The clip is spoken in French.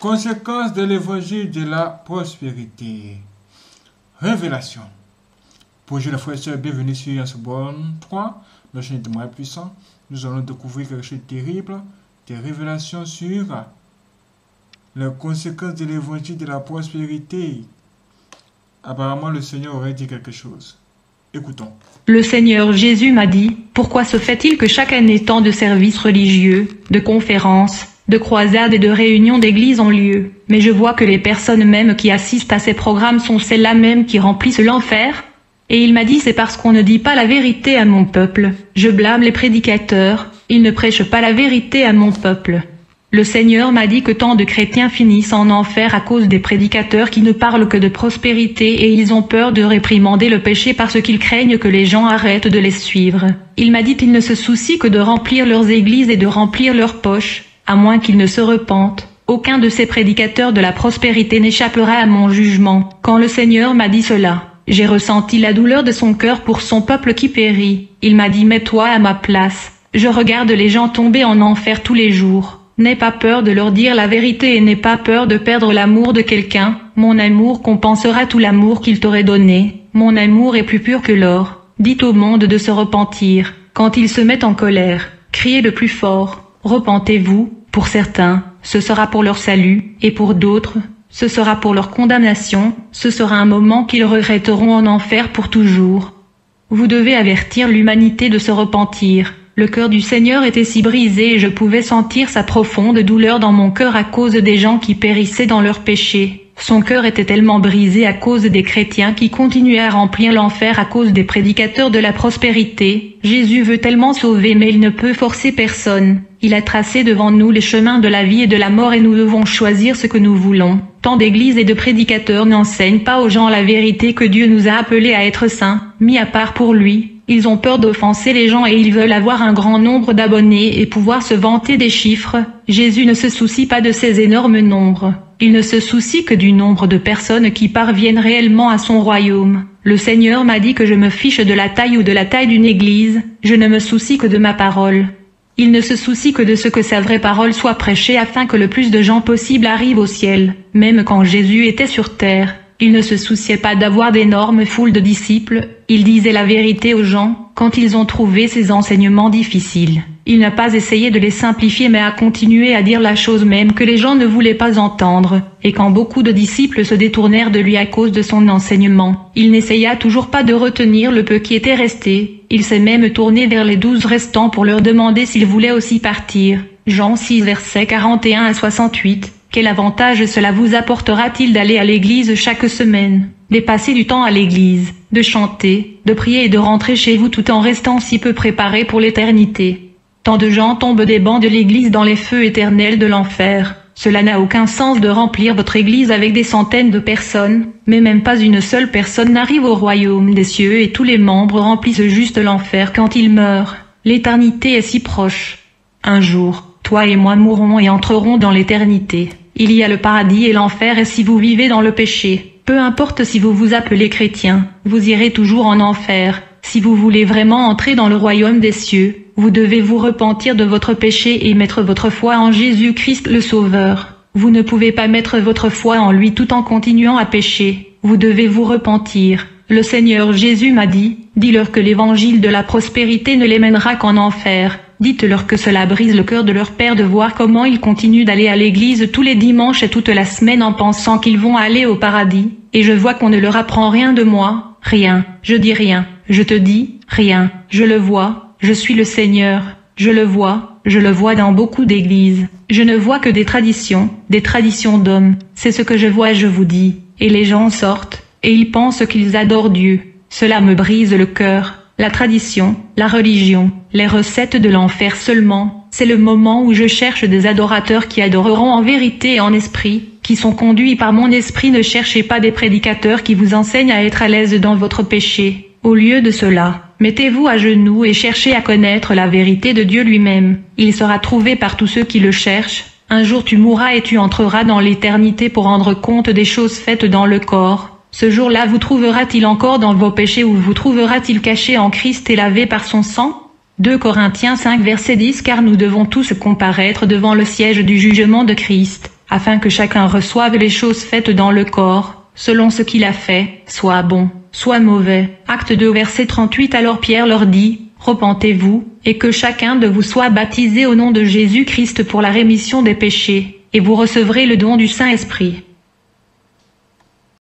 Conséquences de l'évangile de la prospérité. Révélation. Bonjour les frères et sœurs, bienvenue sur Yasobon 3, le chaîne de témoin puissant. Nous allons découvrir quelque chose de terrible, des révélations sur les conséquences de l'évangile de la prospérité. Apparemment, le Seigneur aurait dit quelque chose. Écoutons. Le Seigneur Jésus m'a dit, pourquoi se fait-il que chaque année tant de services religieux, de conférences, de croisades et de réunions d'église ont lieu, mais je vois que les personnes mêmes qui assistent à ces programmes sont celles-là mêmes qui remplissent l'enfer? Et il m'a dit c'est parce qu'on ne dit pas la vérité à mon peuple. Je blâme les prédicateurs, ils ne prêchent pas la vérité à mon peuple. Le Seigneur m'a dit que tant de chrétiens finissent en enfer à cause des prédicateurs qui ne parlent que de prospérité et ils ont peur de réprimander le péché parce qu'ils craignent que les gens arrêtent de les suivre. Il m'a dit qu'ils ne se soucient que de remplir leurs églises et de remplir leurs poches, à moins qu'ils ne se repentent. Aucun de ces prédicateurs de la prospérité n'échappera à mon jugement. Quand le Seigneur m'a dit cela, j'ai ressenti la douleur de son cœur pour son peuple qui périt. Il m'a dit mets-toi à ma place. Je regarde les gens tomber en enfer tous les jours. N'aie pas peur de leur dire la vérité et n'aie pas peur de perdre l'amour de quelqu'un. Mon amour compensera tout l'amour qu'il t'aurait donné. Mon amour est plus pur que l'or. Dites au monde de se repentir. Quand ils se mettent en colère, criez le plus fort. Repentez-vous. Pour certains, ce sera pour leur salut, et pour d'autres, ce sera pour leur condamnation. Ce sera un moment qu'ils regretteront en enfer pour toujours. Vous devez avertir l'humanité de se repentir. Le cœur du Seigneur était si brisé et je pouvais sentir sa profonde douleur dans mon cœur à cause des gens qui périssaient dans leurs péchés. Son cœur était tellement brisé à cause des chrétiens qui continuaient à remplir l'enfer à cause des prédicateurs de la prospérité. Jésus veut tellement sauver mais il ne peut forcer personne. Il a tracé devant nous les chemins de la vie et de la mort et nous devons choisir ce que nous voulons. Tant d'églises et de prédicateurs n'enseignent pas aux gens la vérité que Dieu nous a appelés à être saints, mis à part pour lui. Ils ont peur d'offenser les gens et ils veulent avoir un grand nombre d'abonnés et pouvoir se vanter des chiffres. Jésus ne se soucie pas de ces énormes nombres. Il ne se soucie que du nombre de personnes qui parviennent réellement à son royaume. Le Seigneur m'a dit que je me fiche de la taille ou de la taille d'une église, je ne me soucie que de ma parole. Il ne se soucie que de ce que sa vraie parole soit prêchée afin que le plus de gens possible arrivent au ciel. Même quand Jésus était sur terre, il ne se souciait pas d'avoir d'énormes foules de disciples, il disait la vérité aux gens, quand ils ont trouvé ses enseignements difficiles. Il n'a pas essayé de les simplifier mais a continué à dire la chose même que les gens ne voulaient pas entendre, et quand beaucoup de disciples se détournèrent de lui à cause de son enseignement, il n'essaya toujours pas de retenir le peu qui était resté, il s'est même tourné vers les 12 restants pour leur demander s'ils voulaient aussi partir. Jean 6 versets 41 à 68. Quel avantage cela vous apportera-t-il d'aller à l'église chaque semaine, de passer du temps à l'église, de chanter, de prier et de rentrer chez vous tout en restant si peu préparé pour l'éternité? Tant de gens tombent des bancs de l'église dans les feux éternels de l'enfer. Cela n'a aucun sens de remplir votre église avec des centaines de personnes, mais même pas une seule personne n'arrive au royaume des cieux et tous les membres remplissent juste l'enfer quand ils meurent. L'éternité est si proche. Un jour, toi et moi mourrons et entrerons dans l'éternité. Il y a le paradis et l'enfer et si vous vivez dans le péché, peu importe si vous vous appelez chrétien, vous irez toujours en enfer. Si vous voulez vraiment entrer dans le royaume des cieux, vous devez vous repentir de votre péché et mettre votre foi en Jésus-Christ le Sauveur. Vous ne pouvez pas mettre votre foi en lui tout en continuant à pécher. Vous devez vous repentir. Le Seigneur Jésus m'a dit, dis-leur que l'évangile de la prospérité ne les mènera qu'en enfer. Dites-leur que cela brise le cœur de leur père de voir comment ils continuent d'aller à l'église tous les dimanches et toute la semaine en pensant qu'ils vont aller au paradis. Et je vois qu'on ne leur apprend rien de moi. Rien. Je dis rien. Je te dis, rien. Je le vois. Je suis le Seigneur. Je le vois dans beaucoup d'églises. Je ne vois que des traditions d'hommes. C'est ce que je vois et je vous dis. Et les gens sortent, et ils pensent qu'ils adorent Dieu. Cela me brise le cœur. La tradition, la religion, les recettes de l'enfer seulement, c'est le moment où je cherche des adorateurs qui adoreront en vérité et en esprit, qui sont conduits par mon esprit. Ne cherchez pas des prédicateurs qui vous enseignent à être à l'aise dans votre péché. Au lieu de cela, mettez-vous à genoux et cherchez à connaître la vérité de Dieu lui-même. Il sera trouvé par tous ceux qui le cherchent. Un jour tu mourras et tu entreras dans l'éternité pour rendre compte des choses faites dans le corps. Ce jour-là vous trouvera-t-il encore dans vos péchés ou vous trouvera-t-il caché en Christ et lavé par son sang? 2 Corinthiens 5 verset 10. Car nous devons tous comparaître devant le siège du jugement de Christ, afin que chacun reçoive les choses faites dans le corps, selon ce qu'il a fait, soit bon, soit mauvais. Acte 2 verset 38. Alors Pierre leur dit, repentez-vous, et que chacun de vous soit baptisé au nom de Jésus-Christ pour la rémission des péchés, et vous recevrez le don du Saint-Esprit.